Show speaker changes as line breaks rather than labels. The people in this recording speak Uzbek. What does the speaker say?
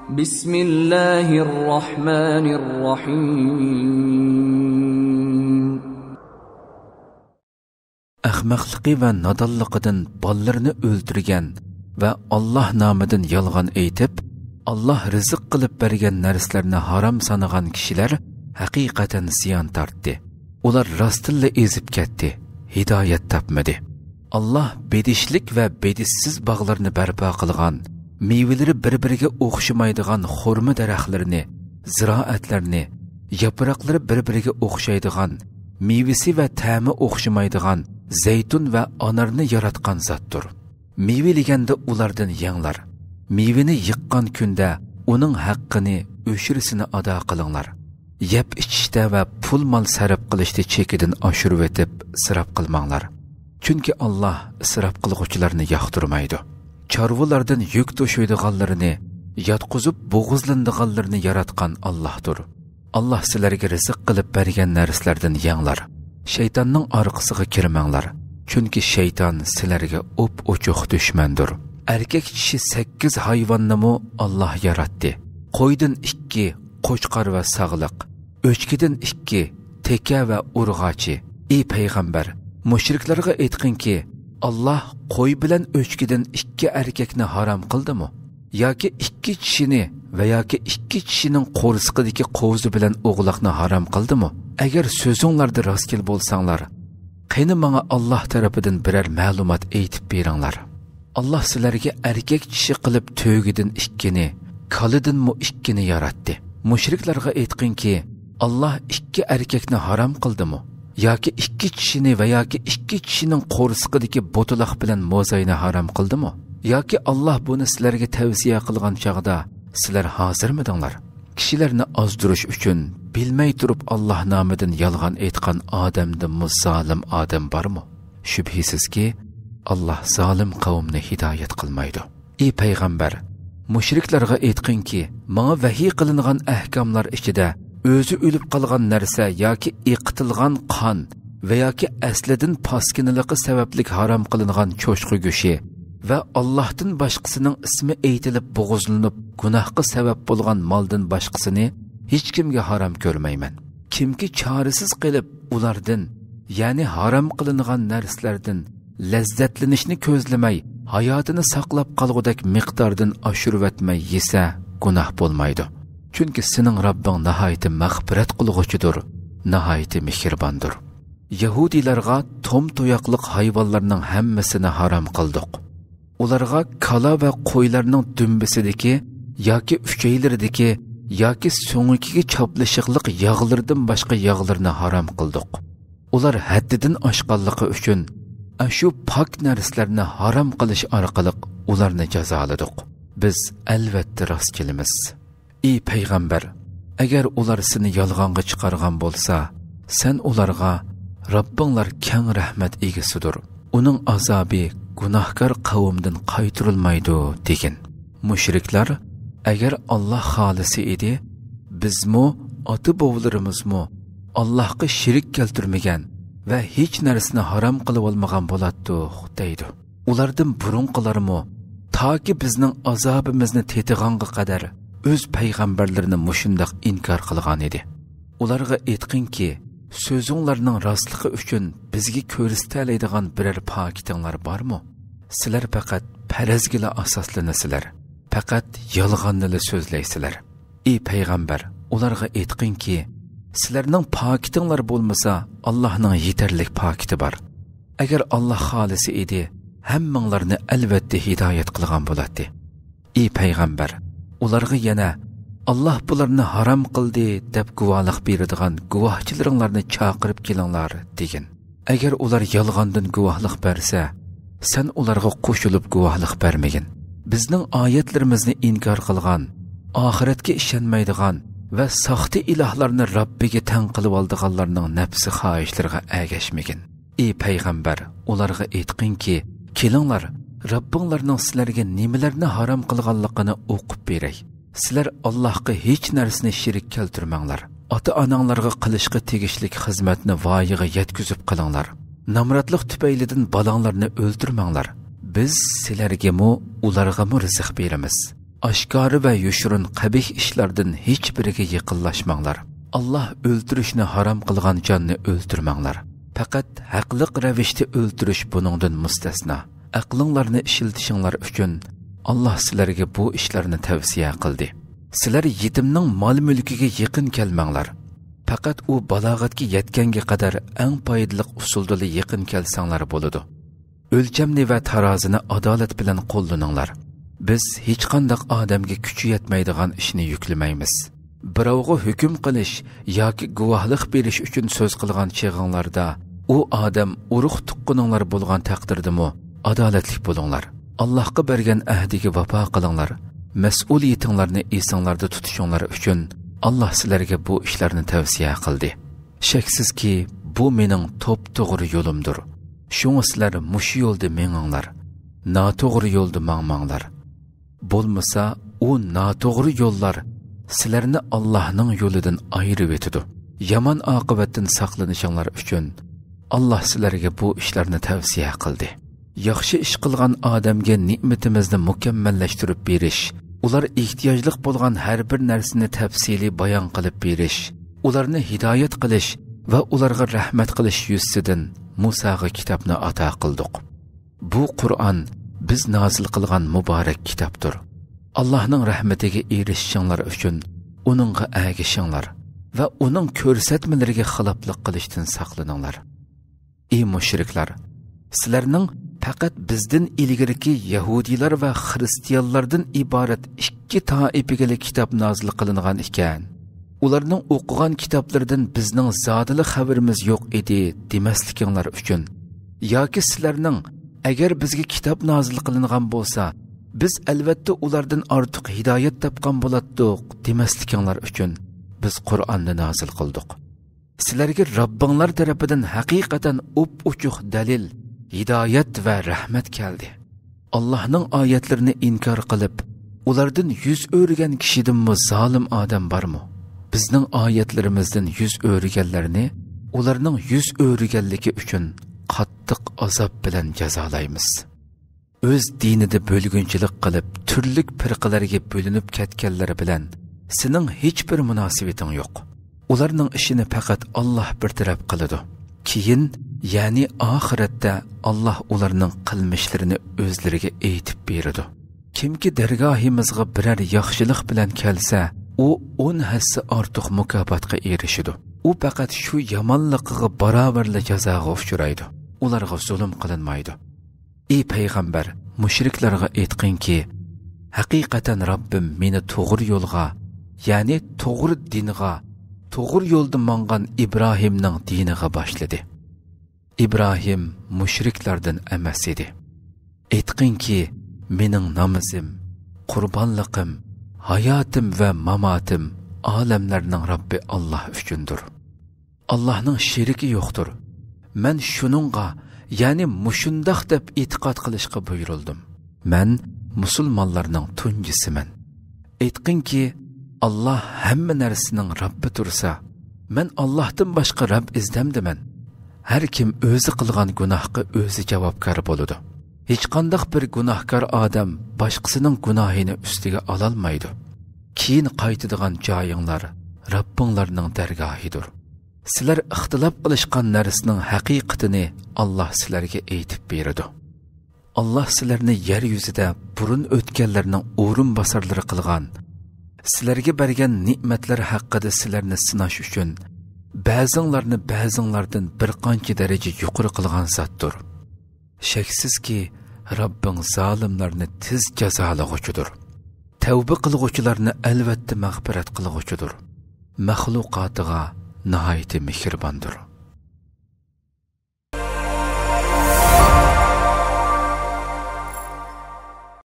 Bismillahirrahmanirrahim.
Ahmaqlığı ve nadallıqıdan ballarını öldürgen ve Allah namıdan yalgan eytip, Allah rızık kılıp bergen nerslerini haram sanıgan kişiler hakikaten ziyan tarttı. Ular rastilla ezip ketdi, hidayet tapmadı. Allah bedişlik ve bedişsiz bağlarını berpa kılgan, meyveleri birbiriga o'xshamaydigan xurma daraxtlarini, ziroatlarni, yaproqlari birbiriga o'xshaydigan, mevasi va ta'mi o'xshamaydigan zaytun va anarni yaratgan zotdir. Meyveliganda ulardan yanglar. Meyveni yiqqan kunda uning haqqini, o'shirisini ado qilinglar. Yeb ichishda va pul mol sarf qilishda chekidan oshirib o'tib, isrof qilmanglar. Chunki Alloh isrof qilguvchilarni yoqtirmaydi. Çarvulardan yük to'shaydiganlarini, yatqizib bo'g'izlandiganlarini yaratgan Allohdir. Allah sizlarga rizq qilib bergan narsalardan yanglar. Shaytonning orqasiga kirmanglar. Chunki shayton sizlarga o'p-o'chuq dushmandir. Erkak kishi 8 hayvonni Allah yaratdi. Qo'ydan 2, qo'chqar va sog'liq. O'chkidan 2, teka va urg'ochi. Ey payg'ambar, mushriklarga aytqinki, Allah qo'y bilan o'chkidan 2 erkakni haram qildimi? Yoki 2 kishini va yoki 2 kishining qo'rsiqidagi qo'zi bilan o'g'loqni haram qildimi? Agar so'zinglarda rostkel bo'lsanglar, qani menga Alloh tarafidan biror ma'lumot aytib beringlar. Allah sizlarga erkak kishi qilib to'gidan 2ni, kalidanmi 2ni yaratdi. Mushriklarga aytqinki, Allah 2 erkakni haram qildimi? Yoki 2 kishini va yoki 2 kishining qo'rsiqidagi botuloq bilan mo'zayni haram qildimi? Yoki Allah buni sizlarga tavsiya qilgan chaqda sizlar hozirmidinglar? Kishilarni ozdirish uchun bilmay turib Alloh nomidan yolg'on aytgan odamdan zalim odam bormi? Shubhisizki, Allah zalim qavmni hidoyat qilmaydi. Ey payg'ambar, mushriklarga aytqinki, menga vahiy qilingan ahkomlar ichida o'zi o'lib qolgan narsa yoki iqitilgan qon va yoki aslidan paskiniligi sababli harom qilingan cho'chqa go'shi va Allohdan boshqasining ismi aytilib bo'g'izlanib gunohga sabab bo'lgan moldan boshqasini hech kimga harom ko'rmayman. Kimki chorasiz qilib ulardan, ya'ni harom qilingan narsalardan lazzatlanishni ko'zlamay, hayotini saqlab qolgudak miqdordan oshirib o'tmay yesa gunoh bo'lmaydi. Chunki sening Rabbing nihoyat mag'firat qilg'uchidir, nihoyat mehribondir. Yahudilarga tom to'yoqliq hayvonlarning hammasini harom qildik. Ularga kala va qo'ylarning dumbisidagi yoki uchaylaridagi yoki so'ngiga choplishiqliq yog'lardan boshqa yog'larni harom qildik. Ular haddidan oshganligi uchun shu pok narsalarni harom qilish orqali ularni jazoladik. Biz albatta rostchilimiz. Ey payg'ambar, agar ular seni yolg'onga chiqargan bo'lsa, sen ularga Rabbinglar keng rahmat egasidir. Uning azobi gunohkor qavmdan qaytarilmaydi degan. Mushriklar, agar Alloh xolisi edi, bizmi, ota-bovlarimizmi Allohga shirik keltirmagan va hech narsani harom qilib olmagan bo'ladi deydi. Ulardan burunqilarmi toki bizning azobimizni tetig'anga qadar o'z payg'ambarlarini mushundoq inkor qilgan edi. Ularga aytqinki, so'zinglarning rostligi uchun bizga ko'rsatiladigan biror pokitinglar bormi? Sizlar faqat farazgila asoslanasizlar, faqat yolg'onni so'zlaysizlar. Ey payg'ambar, ularga aytqinki, sizlarning pokitinglar bo'lmasa, Allohning yetarli pokiti bor. Agar Alloh xolisi edi, hammanglarni albatta hidoyat qilgan bo'ladi. Ey payg'ambar, ularga yana Allah bularni haram qildi deb guvohlik beradigan guvohchilaringlarni chaqirib kelinglar degan. Agar ular yolg'ondan guvohlik bersa, sen ularga qo'shilib guvohlik bermagin. Bizning oyatlarimizni inkor qilgan, oxiratga ishonmaydigan va soxta ilohlarni Robbiga tang qilib oldiganlarning nafsi xohishlariga agashmagin. Ey payg'ambar, ularga aytqinki, kelinglar, Robbinglarning sizlarga nimalarni harom qilganligini o'qib beray. Sizlar Allohga hech narsani shirik keltirmanglar. Ota-onanglarga qilishga tegishlik xizmatni voyaga yetkazib qilinglar. Namratlik tufaylidan balanglarni o'ldirmanglar. Biz sizlarga ularga rizq beramiz. oshkora va yushurun qabih ishlardan hech biriga yaqinlashmanglar. Allah o'ldirishni harom qilgan jonni o'ldirmanglar. Faqat haqliq ravishda o'ldirish buningdan mustasno. Aqlinglarni ishiltishinglar uchun Allah sizlarga bu ishlarni tavsiya qildi. Sizlar yetimning mol-mulkiga yaqin kelmanglar. Faqat u balog'atga yetganga qadar eng foydali usulda yaqin kelsanglar bo'ladi. O'lchamni va tarozini adolat bilan qo'llaninglar. Biz hech qanday odamga kuchi yetmaydigan ishni yuklamaymiz. Birovga hukm qilish yoki guvohlik berish uchun so'z qilgan cheg'inglarda u odam urug' tuqquninglar bo'lgan taqdirdami adolatli bo'linglar. Allohga bergan ahdiga vafo qilinglar. Mas'uliyatinglarni esinglarda tutishinglar uchun Allah sizlarga bu ishlarni tavsiya qildi. Shaksizki bu mening to'p-to'g'ri yo'limdir. Shunga sizlar mush yo'lda menginglar. Noto'g'ri yo'lda mangmanglar. Bo'lmasa u noto'g'ri yo'llar sizlarni Allohning yo'lidan ayirib etadi. Yomon oqibatdan saqlanishinglar uchun Allah sizlarga bu ishlarni tavsiya qildi. Yaxshi ish qilgan odamga ne'matimizni mukammallashtirib berish, ular ehtiyojli bo'lgan har bir narsani tafsili bayon qilib berish, ularni hidoyat qilish va ularga rahmat qilish yuzidan Musoga kitobni ato qildik. Bu Qur'on biz nozil qilgan muborak kitobdir. Allohning rahmatiga erishishinglar uchun uningga agishinglar va uning ko'rsatmalariga xiloflik qilishdan saqlaninglar. Ey mushriklar, sizlarning faqat bizdan ilgirki Yahudilar va Xristianlardan iborat ikki toifaga kitob nozil qilingan ekan. Ularning o'qigan kitoblaridan bizning zodili xabarimiz yo'q edi demaslikinglar uchun yoki sizlarning agar bizga kitob nozil qilingan bo'lsa, biz albatta ulardan ortiq hidoyat topgan bo'lardik demaslikinglar uchun biz Qur'onni nozil qildik. Sizlarga Robbinglar tarafidan haqiqatan up-uchuq dalil, hidoyat va rahmat keldi. Allohning oyatlarini inkor qilib, ulardan yuz o'rgan kishidanmi zolim odam bormi? Bizning oyatlarimizdan yuz o'rganlarni ularning yuz o'rganligi uchun qattiq azob bilan jazolaymiz. O'z dinida bo'lgunchilik qilib, turli firqalarga bo'linib ketganlar bilan sening hech bir munosabating yo'q. Ularning ishini faqat Alloh bir taraf qiladi. Keyin, ya'ni oxiratda Alloh ularning qilmishlarini o'zlariga aytib beradi. Kimki dargohimizga biror yaxshilik bilan kelsa, u 10 hassa ortiq mukofotga erishadi. U faqat shu yomonligiga barobarli jazoga uchraydi. Ularga zulm qilinmaydi. Ey payg'ambar, mushriklarga aytqinki, haqiqatan Rabbim meni to'g'ri yo'lga, ya'ni to'g'ri dinga, to'g'ri yo'lda mangan Ibrohimning diniga boshladi. Ibrohim mushriklardan emas edi. Aytqinki, mening namozim, qurbonliqim, hayotim va mamotim olamlarning Robbi Alloh uchundir. Allohning sheriki yo'qdir. Men shuningga, ya'ni mushundoq deb e'tiqod qilishga buyurildim. Men musulmonlarning tunjisiman. Aytqinki, Allah hamma narsaning Robbi tursa, men Allohdan boshqa Robb izdamdiman. Har kim o'zi qilgan gunohga o'zi javobgar bo'ladi. Hech qanday bir gunohkor odam boshqasining gunohini ustiga ola olmaydi. Keyin qaytadigan joyinglar Robbinglarning dargohidir. Sizlar ixtilof qilishgan narsaning haqiqatini Alloh sizlarga aytib beradi. Alloh sizlarni yer yuzida burun o'tganlarning o'rin bosarlari qilgan, sizlarga bergan ne'matlar haqida sizlarni sinash uchun ba'zinglarni ba'zinglardan bir qancha daraja yuqori qilgan zotdir. Shaksizki Robbing zolimlarni tez jazolag'uchidir. Tavba qilg'uvchilarni albatta mag'firat qilg'uchidir. Maxluqotiga nihoyat mehribondir.